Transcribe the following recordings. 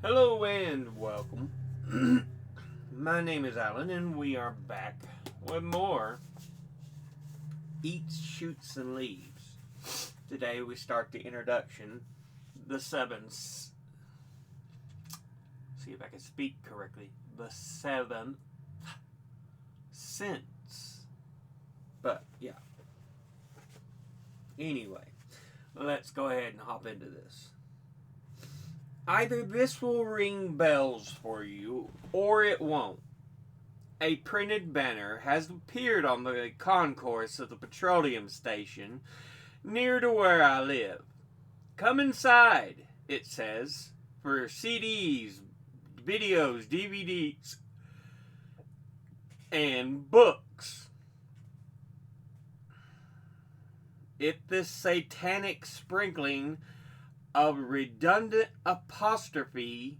Hello and welcome. My name is Alan, and we are back with more Eats, Shoots, and Leaves. Today we start the introduction, the seven. See if I can speak correctly. The seventh sense. But yeah. Anyway, let's go ahead and hop into this. Either this will ring bells for you, or it won't. A printed banner has appeared on the concourse of the petroleum station near to where I live. Come inside, it says, for CDs, videos, DVDs, and books. If this satanic sprinkling of redundant apostrophes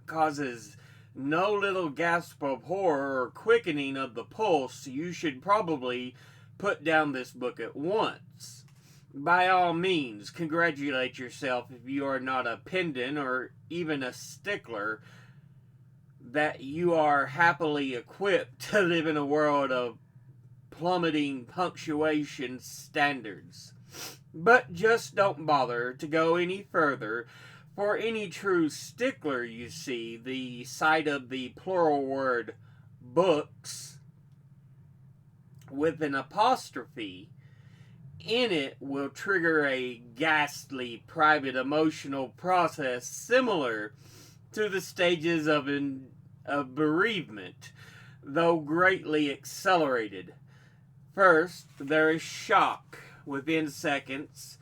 causes no little gasp of horror or quickening of the pulse, you should probably put down this book at once. By all means, congratulate yourself if you are not a pedant or even a stickler that you are happily equipped to live in a world of plummeting punctuation standards. But just don't bother to go any further. For any true stickler, you see, the sight of the plural word books with an apostrophe in it will trigger a ghastly private emotional process similar to the stages of bereavement, though greatly accelerated. First, there is shock. Within seconds,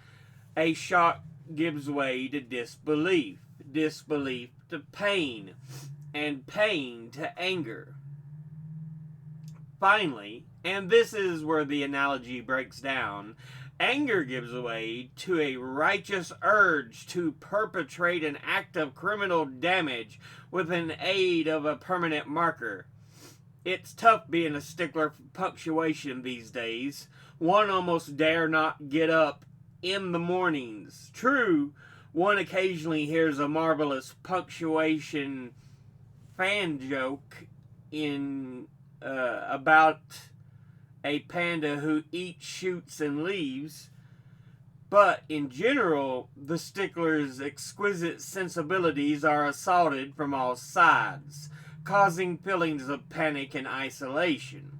a shock gives way to disbelief, disbelief to pain, and pain to anger. Finally, and this is where the analogy breaks down, anger gives way to a righteous urge to perpetrate an act of criminal damage with an aid of a permanent marker. It's tough being a stickler for punctuation these days. One almost dare not get up in the mornings. True, one occasionally hears a marvelous punctuation fan joke about a panda who eats, shoots, and leaves. But in general, the stickler's exquisite sensibilities are assaulted from all sides, causing feelings of panic and isolation.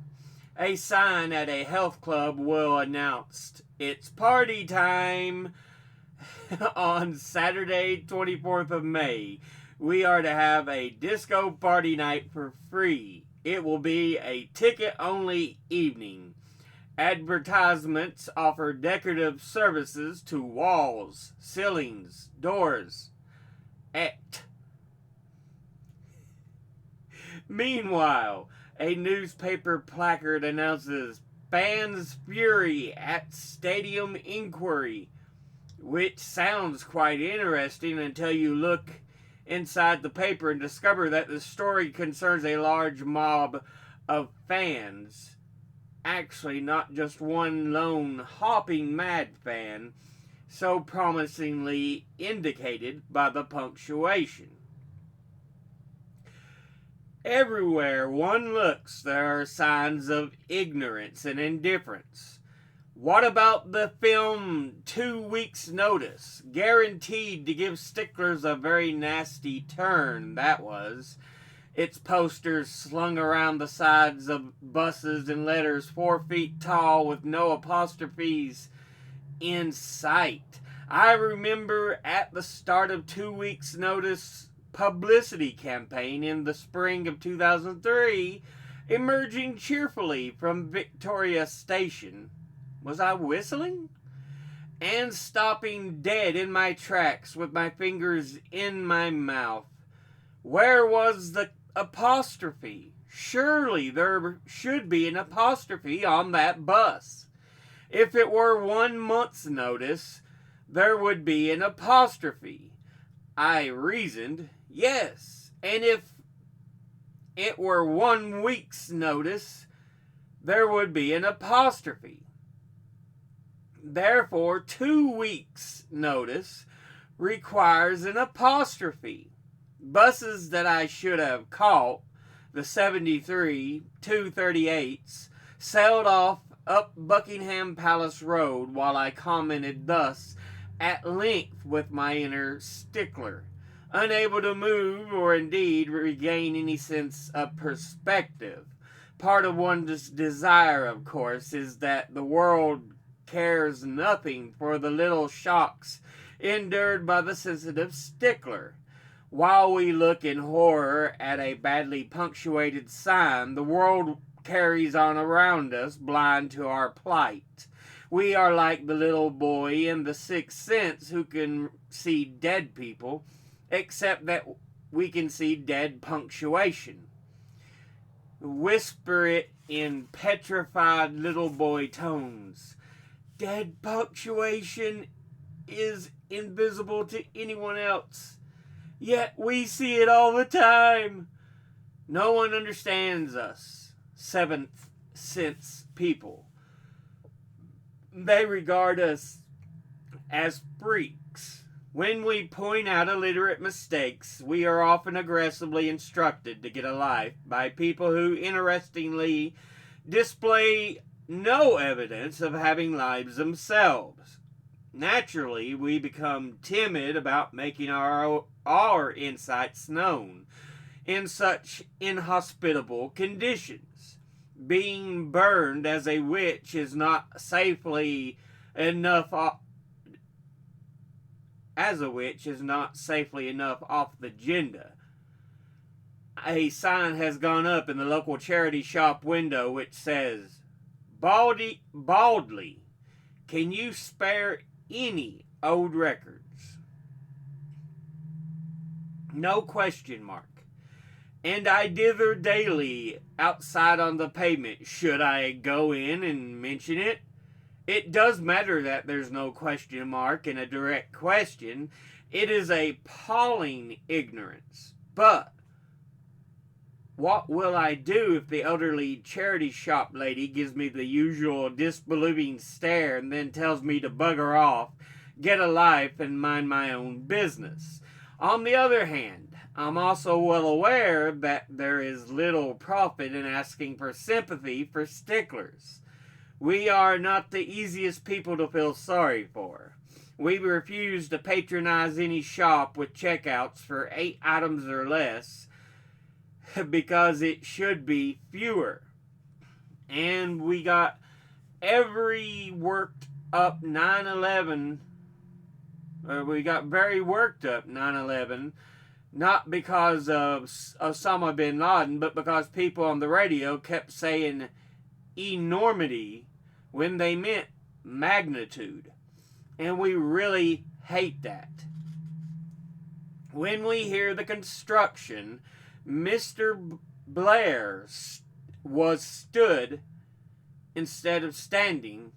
A sign at a health club will announce it's party time on Saturday, 24th of May. We are to have a disco party night for free. It will be a ticket-only evening. Advertisements offer decorative services to walls, ceilings, doors, Meanwhile, a newspaper placard announces fans' fury at stadium inquiry, which sounds quite interesting until you look inside the paper and discover that the story concerns a large mob of fans. Actually, not just one lone hopping mad fan, so promisingly indicated by the punctuation. Everywhere one looks, there are signs of ignorance and indifference. What about the film 2 Weeks Notice? Guaranteed to give sticklers a very nasty turn, that was. Its posters slung around the sides of buses and letters 4 feet tall with no apostrophes in sight. I remember at the start of 2 Weeks Notice publicity campaign in the spring of 2003, emerging cheerfully from Victoria Station. Was I whistling? And stopping dead in my tracks with my fingers in my mouth. Where was the apostrophe? Surely there should be an apostrophe on that bus. If it were 1 month's notice, there would be an apostrophe. I reasoned, yes, and if it were 1 week's notice, there would be an apostrophe. Therefore, 2 weeks' notice requires an apostrophe. Buses that I should have caught, the 73 238s, sailed off up Buckingham Palace Road while I commented thus at length with my inner stickler, unable to move or indeed regain any sense of perspective. Part of one's desire, of course, is that the world cares nothing for the little shocks endured by the sensitive stickler. While we look in horror at a badly punctuated sign, the world carries on around us, blind to our plight. We are like the little boy in The Sixth Sense who can see dead people, except that we can see dead punctuation. Whisper it in petrified little boy tones. Dead punctuation is invisible to anyone else, yet we see it all the time. No one understands us, seventh sense people. They regard us as freaks. When we point out illiterate mistakes, we are often aggressively instructed to get a life by people who, interestingly, display no evidence of having lives themselves. Naturally, we become timid about making our insights known in such inhospitable conditions. Being burned as a witch is not safely enough off the agenda. A sign has gone up in the local charity shop window which says, baldly, can you spare any old records? No question mark. And I dither daily outside on the pavement. Should I go in and mention it? It does matter that there's no question mark in a direct question. It is a appalling ignorance. But what will I do if the elderly charity shop lady gives me the usual disbelieving stare and then tells me to bugger off, get a life, and mind my own business? On the other hand, I'm also well aware that there is little profit in asking for sympathy for sticklers. We are not the easiest people to feel sorry for. We refuse to patronize any shop with checkouts for 8 items or less because it should be fewer. And we got very worked up 9/11, not because of Osama bin Laden, but because people on the radio kept saying enormity when they meant magnitude. And we really hate that. When we hear the construction, Mr. Blair was stood instead of standing,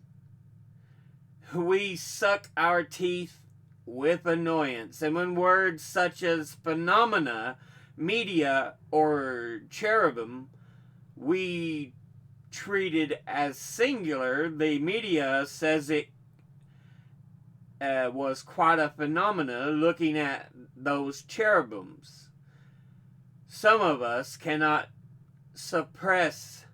we suck our teeth with annoyance. And when words such as phenomena, media, or cherubim we treated as singular, the media says it was quite a phenomena looking at those cherubims. Some of us cannot suppress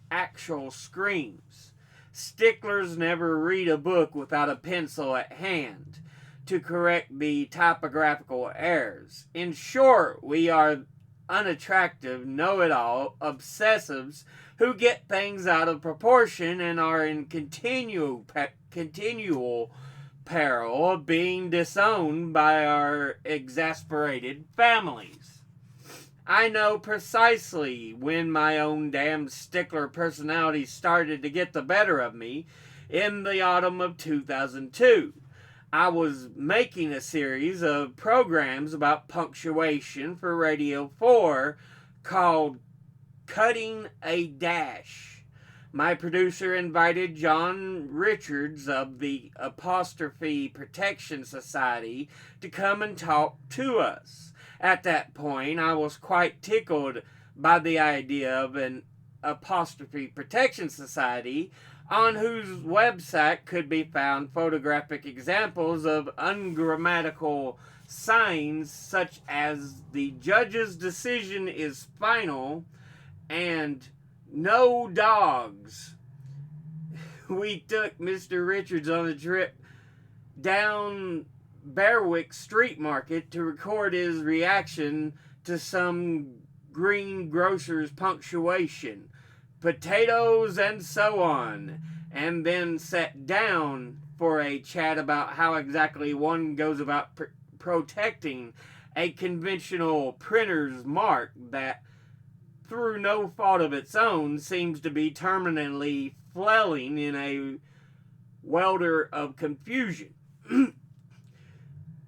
actual screams. Sticklers never read a book without a pencil at hand to correct the typographical errors. In short, we are unattractive, know-it-all obsessives who get things out of proportion and are in continual peril of being disowned by our exasperated families. I know precisely when my own damn stickler personality started to get the better of me in the autumn of 2002. I was making a series of programs about punctuation for Radio 4 called Cutting a Dash. My producer invited John Richards of the Apostrophe Protection Society to come and talk to us. At that point, I was quite tickled by the idea of an Apostrophe Protection Society, on whose website could be found photographic examples of ungrammatical signs such as the judge's decision is final and no dogs. We took Mr. Richards on a trip down Berwick Street Market to record his reaction to some greengrocer's punctuation, potatoes, and so on, and then sat down for a chat about how exactly one goes about protecting a conventional printer's mark that, through no fault of its own, seems to be terminally flailing in a welter of confusion.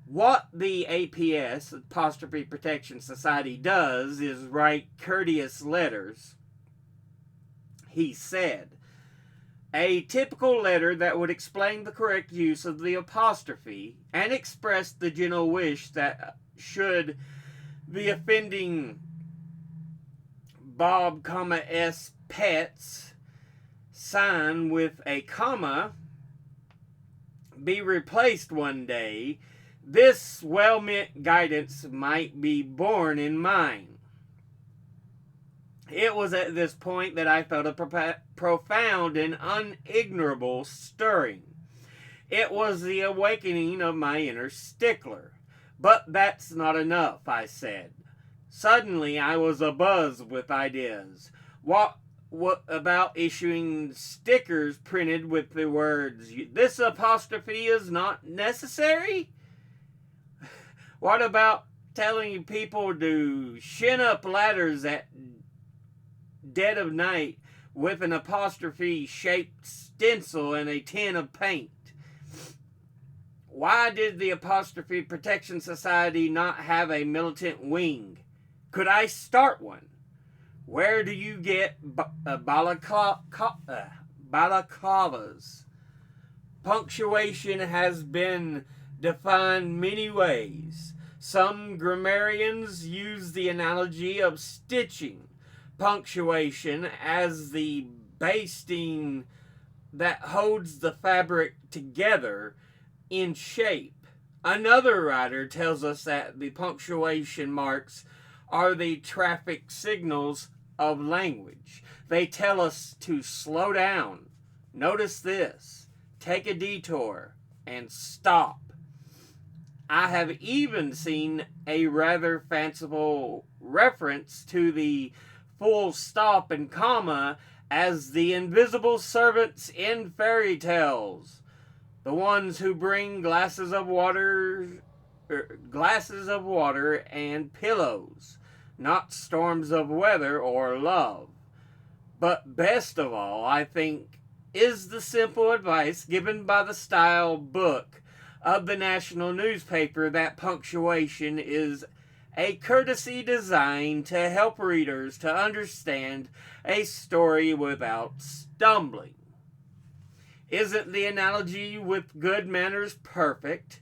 What the APS, Apostrophe Protection Society, does is write courteous letters, he said. A typical letter that would explain the correct use of the apostrophe and express the gentle wish that should the offending Bob, S. Pets sign with a comma be replaced one day, this well-meant guidance might be borne in mind. It was at this point that I felt a profound and unignorable stirring. It was the awakening of my inner stickler. But that's not enough, I said. Suddenly I was abuzz with ideas. What about issuing stickers printed with the words, "This apostrophe is not necessary"? What about telling people to shin up ladders at dead of night with an apostrophe-shaped stencil and a tin of paint? Why did the Apostrophe Protection Society not have a militant wing? Could I start one? Where do you get balaclavas? Punctuation has been defined many ways. Some grammarians use the analogy of stitching punctuation as the basting that holds the fabric together in shape. Another writer tells us that the punctuation marks are the traffic signals of language. They tell us to slow down, notice this, take a detour, and stop. I have even seen a rather fanciful reference to the full stop and comma as the invisible servants in fairy tales, the ones who bring glasses of water and pillows, not storms of weather or love. But best of all, I think, is the simple advice given by the style book of the national newspaper that punctuation is a courtesy designed to help readers to understand a story without stumbling. Isn't the analogy with good manners perfect?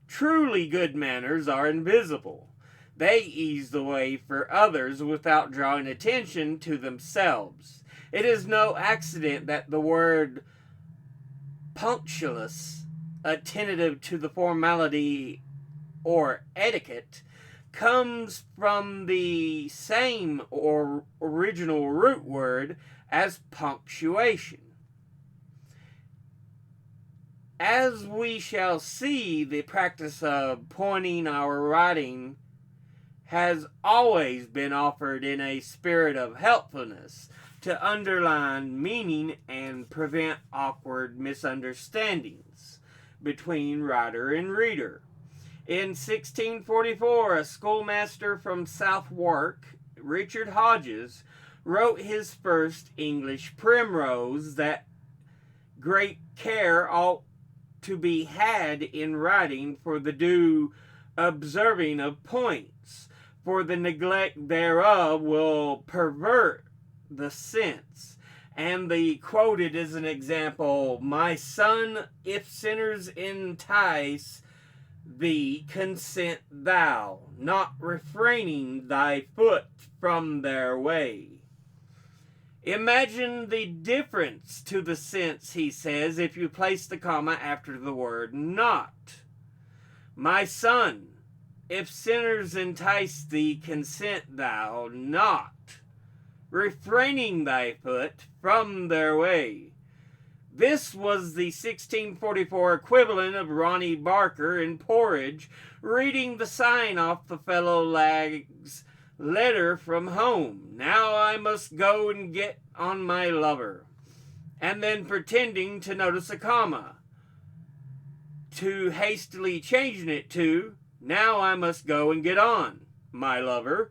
Truly good manners are invisible. They ease the way for others without drawing attention to themselves. It is no accident that the word punctilious, attentive to the formality or etiquette, comes from the same or original root word as punctuation. As we shall see, the practice of pointing our writing has always been offered in a spirit of helpfulness to underline meaning and prevent awkward misunderstandings between writer and reader. In 1644, a schoolmaster from Southwark, Richard Hodges, wrote his first English primrose that great care ought to be had in writing for the due observing of points, for the neglect thereof will pervert the sense. And the quoted is an example, "My son, if sinners entice thee, consent thou, not refraining thy foot from their way." Imagine the difference to the sense, he says, if you place the comma after the word not. My son, if sinners entice thee, consent thou not, refraining thy foot from their way. This was the 1644 equivalent of Ronnie Barker in Porridge reading the sign off the fellow lag's letter from home. Now I must go and get on my lover. And then pretending to notice a comma, to hastily changing it to, now I must go and get on my lover.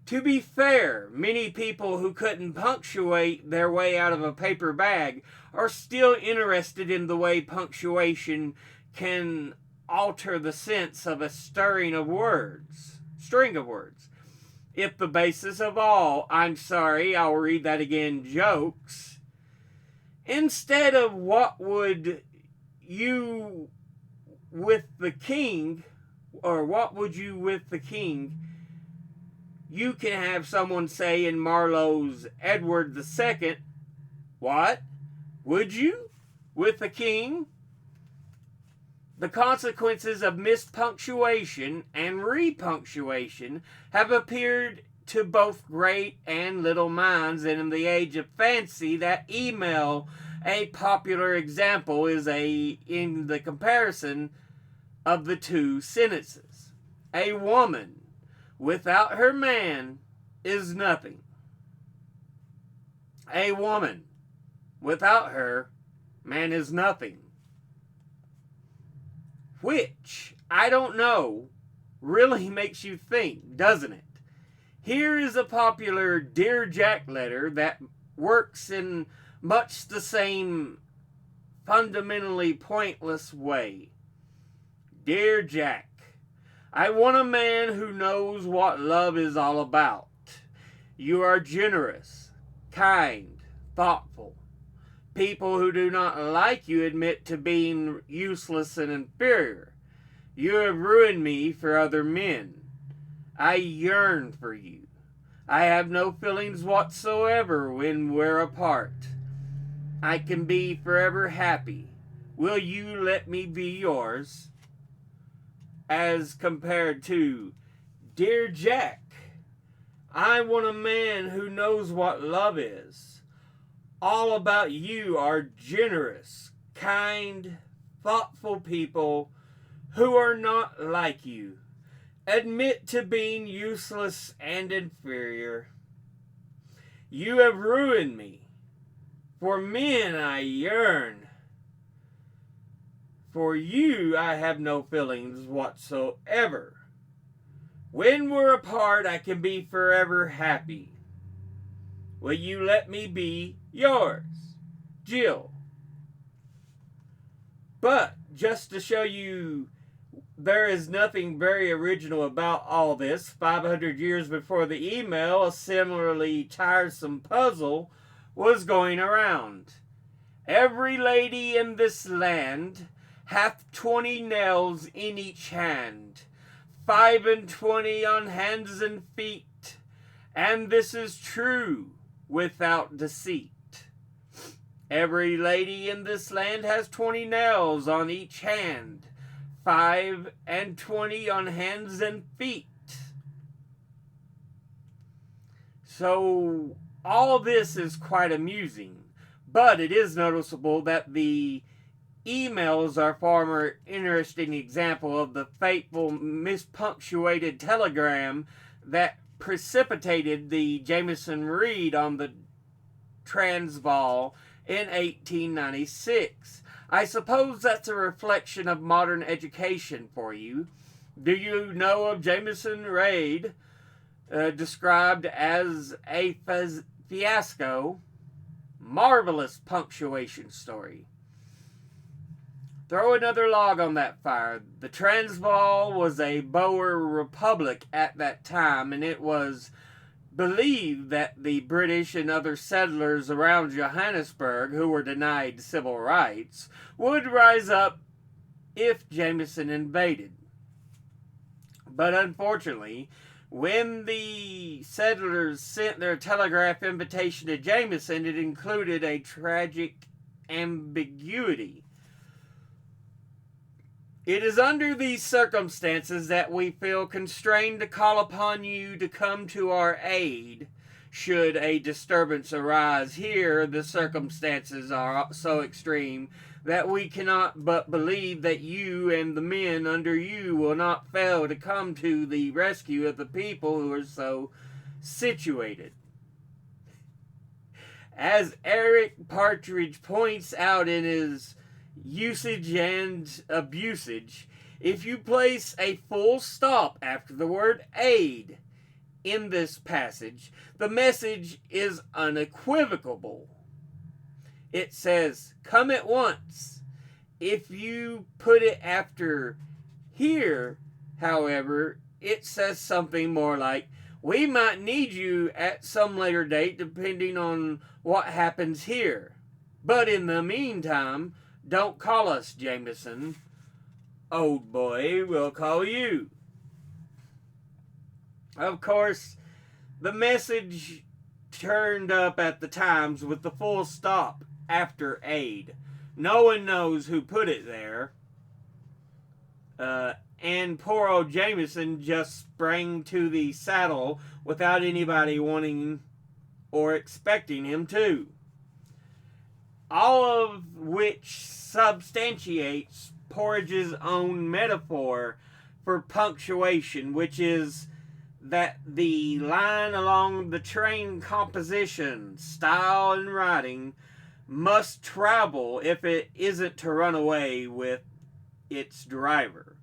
To be fair, many people who couldn't punctuate their way out of a paper bag are still interested in the way punctuation can alter the sense of a string of words. If the basis of all, I'm sorry, I'll read that again, jokes, instead of what would you with the king, or what would you with the king, you can have someone say in Marlowe's Edward II, what? Would you? With the king? The consequences of mispunctuation and repunctuation have appeared to both great and little minds, and in the age of fancy, that email, a popular example, is in the comparison of the two sentences. A woman without her man is nothing. A woman without her man is nothing. Which, I don't know, really makes you think, doesn't it? Here is a popular Dear Jack letter that works in much the same fundamentally pointless way. Dear Jack, I want a man who knows what love is all about. You are generous, kind, thoughtful. People who do not like you admit to being useless and inferior. You have ruined me for other men. I yearn for you. I have no feelings whatsoever when we're apart. I can be forever happy. Will you let me be yours? As compared to, Dear Jack, I want a man who knows what love is. All about you are generous, kind, thoughtful people who are not like you. Admit to being useless and inferior. You have ruined me. For men I yearn. For you I have no feelings whatsoever. When we're apart, I can be forever happy. Will you let me be yours, Jill? But just to show you there is nothing very original about all this, 500 years before the email, a similarly tiresome puzzle was going around. Every lady in this land hath 20 nails in each hand, 25 on hands and feet, and this is true without deceit. Every lady in this land has 20 nails on each hand, 25 on hands and feet. So all this is quite amusing, but it is noticeable that the emails are far more interesting example of the fateful mispunctuated telegram that precipitated the Jameson Raid on the Transvaal in 1896. I suppose that's a reflection of modern education for you. Do you know of Jameson Raid, described as a fiasco? Marvelous punctuation story. Throw another log on that fire. The Transvaal was a Boer republic at that time, and it was believed that the British and other settlers around Johannesburg who were denied civil rights would rise up if Jameson invaded. But unfortunately, When the settlers sent their telegraph invitation to Jameson, it included a tragic ambiguity. It is under these circumstances that we feel constrained to call upon you to come to our aid. Should a disturbance arise here, the circumstances are so extreme that we cannot but believe that you and the men under you will not fail to come to the rescue of the people who are so situated. As Eric Partridge points out in his Usage and Abusage, if you place a full stop after the word aid in this passage, the message is unequivocal. It says, come at once. If you put it after here, however, it says something more like, we might need you at some later date depending on what happens here. But in the meantime, don't call us Jameson. Old boy will call you. Of course, the message turned up at the Times with the full stop after aid. No one knows who put it there. And poor old Jameson just sprang to the saddle without anybody wanting or expecting him to. All of which substantiates Porridge's own metaphor for punctuation, which is that the line along the train composition, style, and writing must travel if it isn't to run away with its driver.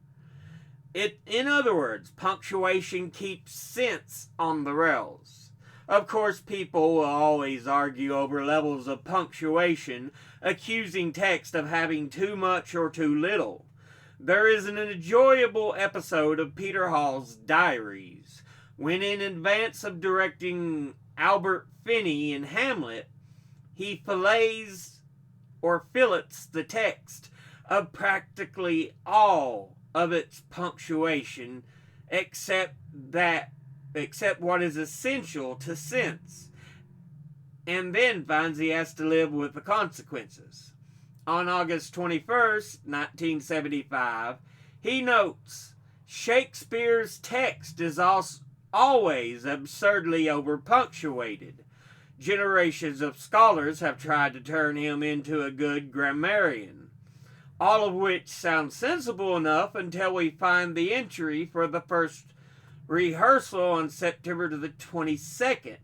In other words, punctuation keeps sense on the rails. Of course, people will always argue over levels of punctuation, accusing text of having too much or too little. There is an enjoyable episode of Peter Hall's Diaries, when in advance of directing Albert Finney in Hamlet, he fillets the text of practically all of its punctuation except what is essential to sense, and then finds he has to live with the consequences. On August 21st, 1975, he notes, Shakespeare's text is always absurdly overpunctuated. Generations of scholars have tried to turn him into a good grammarian, all of which sounds sensible enough until we find the entry for the first rehearsal on September the 22nd,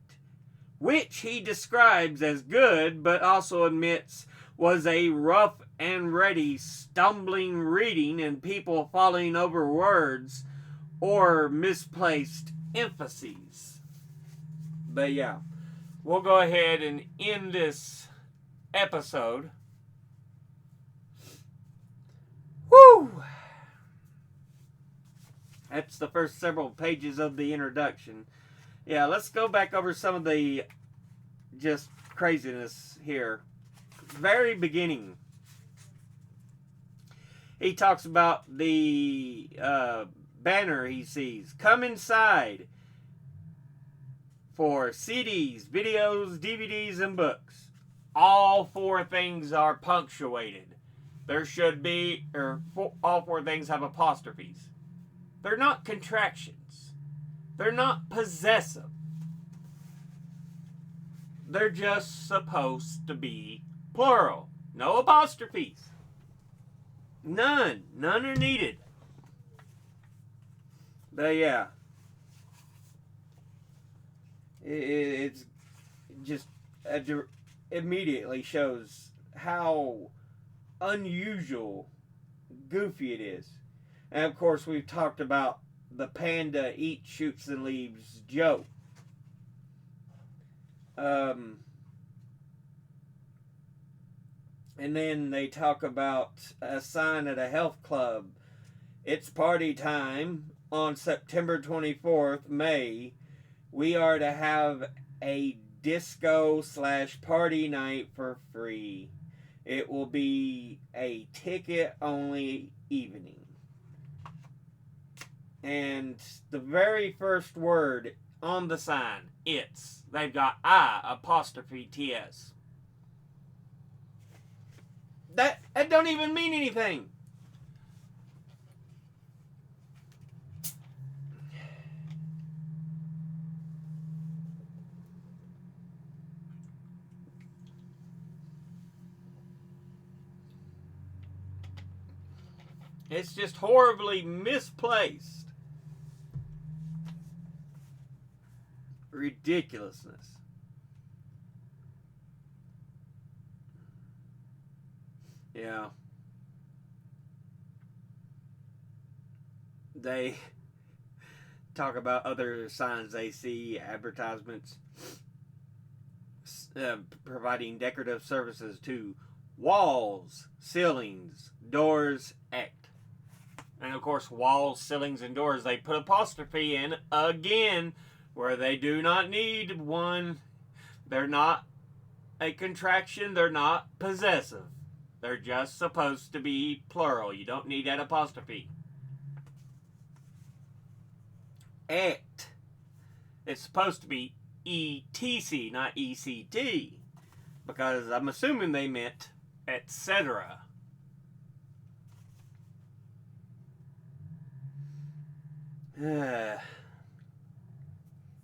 which he describes as good, but also admits was a rough and ready stumbling reading and people falling over words or misplaced emphases. But yeah, we'll go ahead and end this episode. Woo! That's the first several pages of the introduction. Yeah, let's go back over some of the just craziness here. Very beginning, he talks about the banner he sees. Come inside for CDs, videos, DVDs, and books. All four things are punctuated. There should be, all four things have apostrophes. They're not contractions. They're not possessive. They're just supposed to be plural. No apostrophes. None. None are needed. But yeah. It's just immediately shows how unusual, goofy it is. And of course, we've talked about the panda eats, shoots, and leaves joke. And then they talk about a sign at a health club. It's party time on September 24th, May. We are to have a disco/party night for free. It will be a ticket-only evening. And the very first word on the sign, it's, they've got I apostrophe TS. That don't even mean anything. It's just horribly misplaced. Ridiculousness. Yeah. They talk about other signs they see, advertisements providing decorative services to walls, ceilings, doors, act. And of course, walls, ceilings, and doors, they put apostrophe in again where they do not need one. They're not a contraction, they're not possessive. They're just supposed to be plural. You don't need that apostrophe. Act. It's supposed to be ETC, not ECT. Because I'm assuming they meant etc.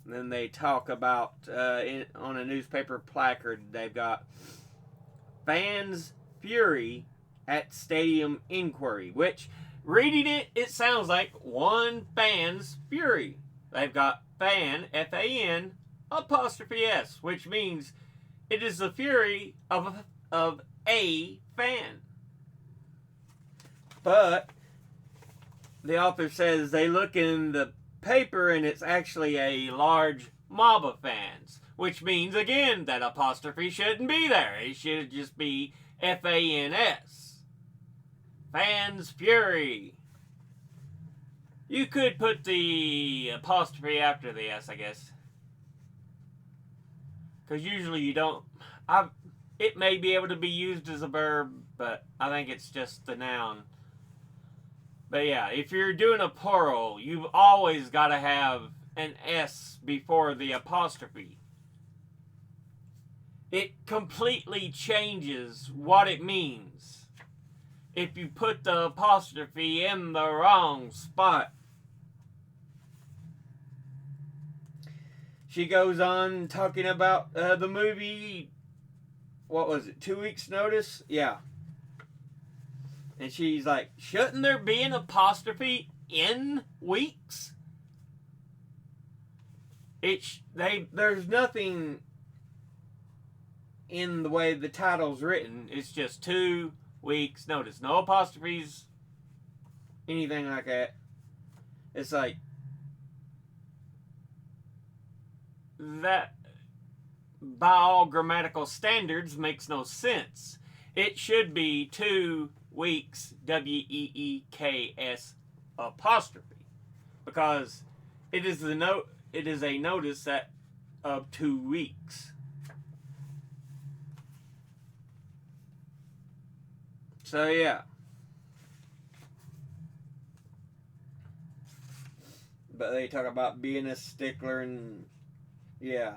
Then they talk about, on a newspaper placard, they've got fans' fury at stadium inquiry, which, reading it, it sounds like one fan's fury. They've got fan, F-A-N, apostrophe S, which means it is the fury of a fan. But the author says they look in the paper and it's actually a large mob of fans, which means, again, that apostrophe shouldn't be there. It should just be F-A-N-S. Fans' fury. You could put the apostrophe after the S, I guess. Because usually you don't... it may be able to be used as a verb, but I think it's just the noun. But yeah, if you're doing a plural, you've always got to have an S before the apostrophe. It completely changes what it means if you put the apostrophe in the wrong spot. She goes on talking about the movie, what was it, 2 weeks notice? Yeah. And she's like, shouldn't there be an apostrophe in weeks? There's nothing in the way the title's written. It's just 2 weeks notice. No apostrophes, anything like that. It's like, that by all grammatical standards makes no sense. It should be 2 weeks, W-E-E-K-S apostrophe, because it is a notice that of 2 weeks. So yeah. But they talk about being a stickler and yeah.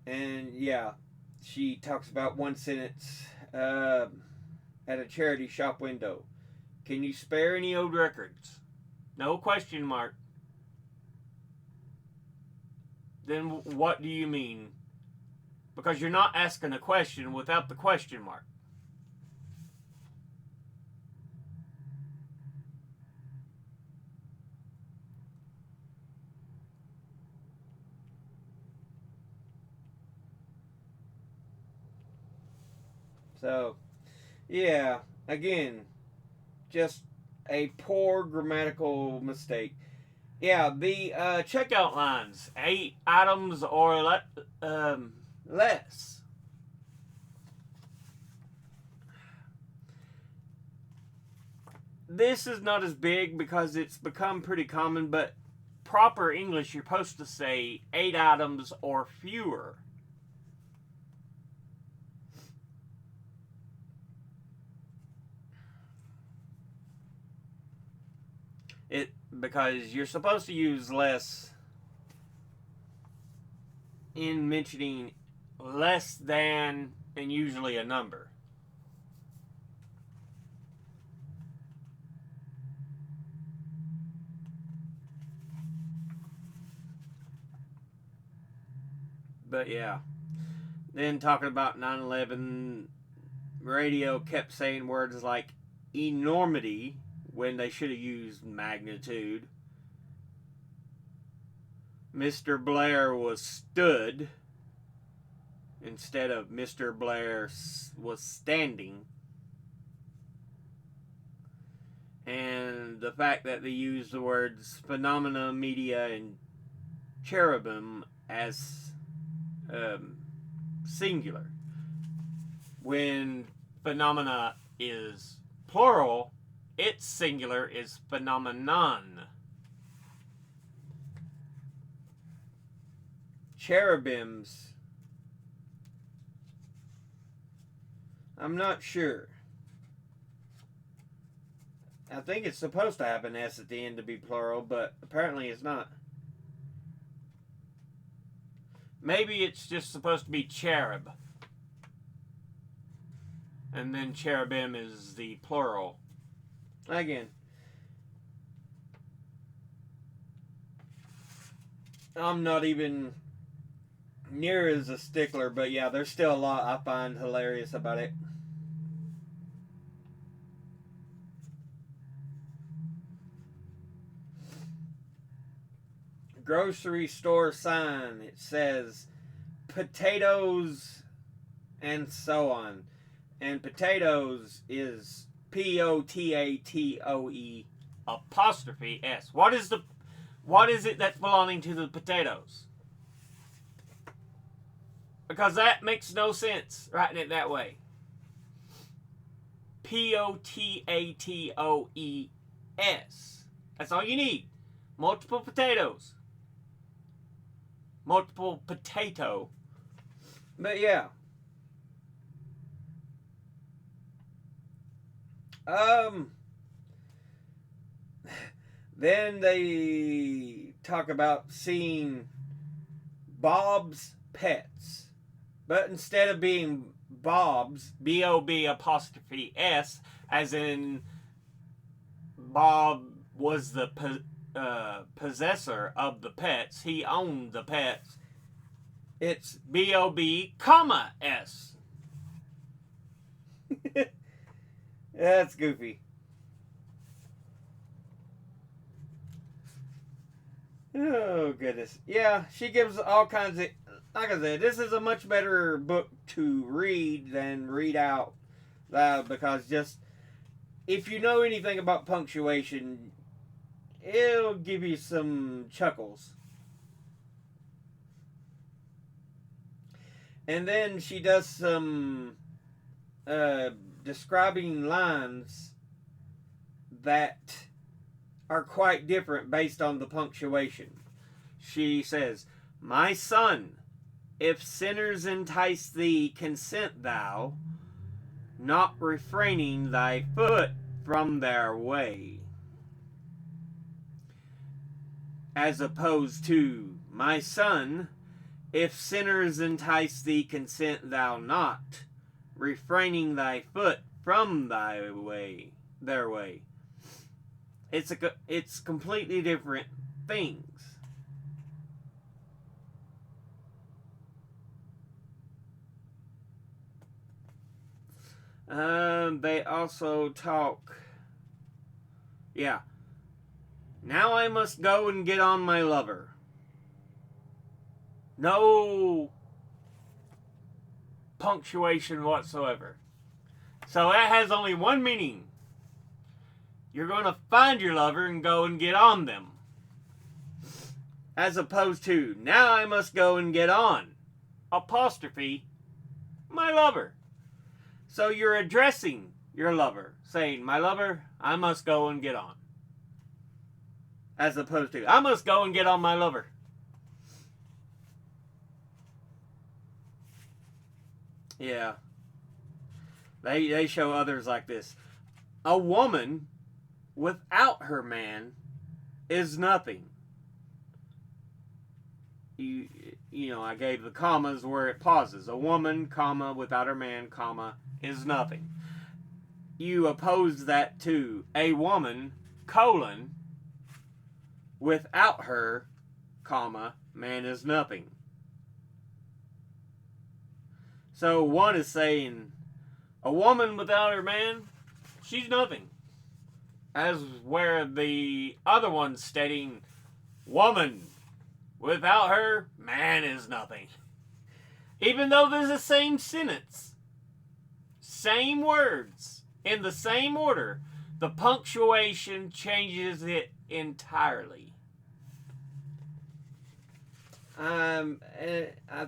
And yeah, she talks about one sentence at a charity shop window. Can you spare any old records? No question mark. Then what do you mean? Because you're not asking a question without the question mark. So, yeah, again, just a poor grammatical mistake. Yeah, the checkout lines, 8 items or less. This is not as big because it's become pretty common, but proper English, you're supposed to say 8 items or fewer. It because you're supposed to use less in mentioning less than and usually a number. But yeah. Then talking about 9/11, radio kept saying words like enormity when they should have used magnitude. Mr. Blair was stood instead of Mr. Blair was standing. And the fact that they used the words phenomena, media, and cherubim as singular. When phenomena is plural, its singular is phenomenon. Cherubims, I'm not sure. I think it's supposed to have an S at the end to be plural, but apparently it's not. Maybe it's just supposed to be cherub. And then cherubim is the plural. Again, I'm not even near as a stickler, but yeah, there's still a lot I find hilarious about it. Grocery store sign, it says potatoes and so on. And potatoes is P-O-T-A-T-O-E apostrophe S. What is it that's belonging to the potatoes? Because that makes no sense writing it that way. P-O-T-A-T-O-E-S. That's all you need. Multiple potatoes. Multiple potato. But yeah. Then they talk about seeing Bob's Pets. But instead of being Bob's, B-O-B apostrophe S, as in Bob was the possessor of the pets. He owned the pets. It's B-O-B, comma, S. That's goofy. Oh, goodness. Yeah, she gives all kinds of... Like I said, this is a much better book to read than read out loud, because just... If you know anything about punctuation, it'll give you some chuckles. And then she does some describing lines that are quite different based on the punctuation. She says, "My son, if sinners entice thee, consent thou, not refraining thy foot from their way." As opposed to, "My son, if sinners entice thee, consent thou not, refraining thy foot from thy way, their way." It's completely different things. They also talk. Yeah. "Now I must go and get on my lover." No punctuation whatsoever. So that has only one meaning. You're going to find your lover and go and get on them. As opposed to, "Now I must go and get on, apostrophe, my lover." So you're addressing your lover, saying, "My lover, I must go and get on." As opposed to, "I must go and get on my lover." Yeah. They show others like this. "A woman without her man is nothing. You, I gave the commas where it pauses. A woman, comma, without her man, comma, is nothing. You oppose that to a woman, colon, without her, comma, man is nothing. So one is saying a woman without her man, she's nothing. As where the other one's stating woman without her, man is nothing. Even though there's the same sentence, same words, in the same order, the punctuation changes it entirely. I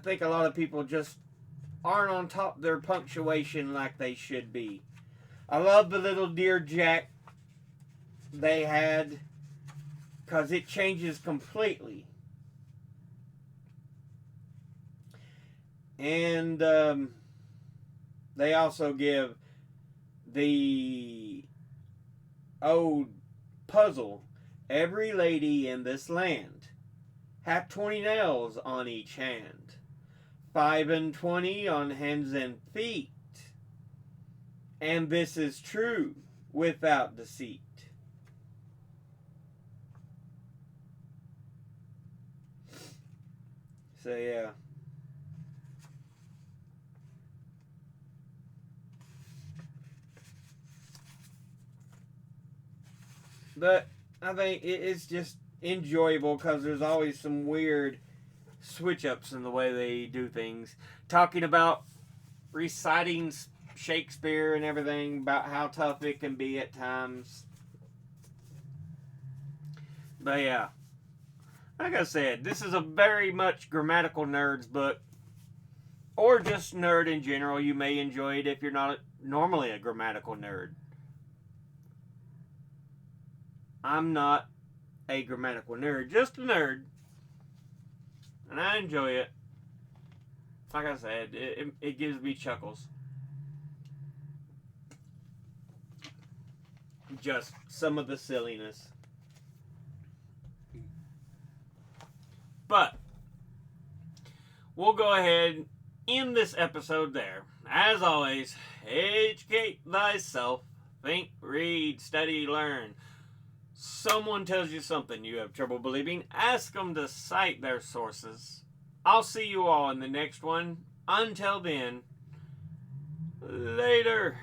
think a lot of people just aren't on top of their punctuation like they should be. I love the little Dear Jack they had because it changes completely. And they also give the old puzzle, every lady in this land hath 20 nails on each hand, 5 and 20 on hands and feet, and this is true without deceit. So yeah. But I think it's just enjoyable because there's always some weird switch ups in the way they do things. Talking about reciting Shakespeare and everything, about how tough it can be at times. But yeah, like I said, this is a very much grammatical nerds book, or just nerd in general. You may enjoy it if you're not normally a grammatical nerd. I'm not a grammatical nerd, just a nerd. And I enjoy it. Like I said, it gives me chuckles. Just some of the silliness. But we'll go ahead and end this episode there. As always, educate thyself. Think, read, study, learn. Someone tells you something you have trouble believing, ask them to cite their sources. I'll see you all in the next one. Until then, later.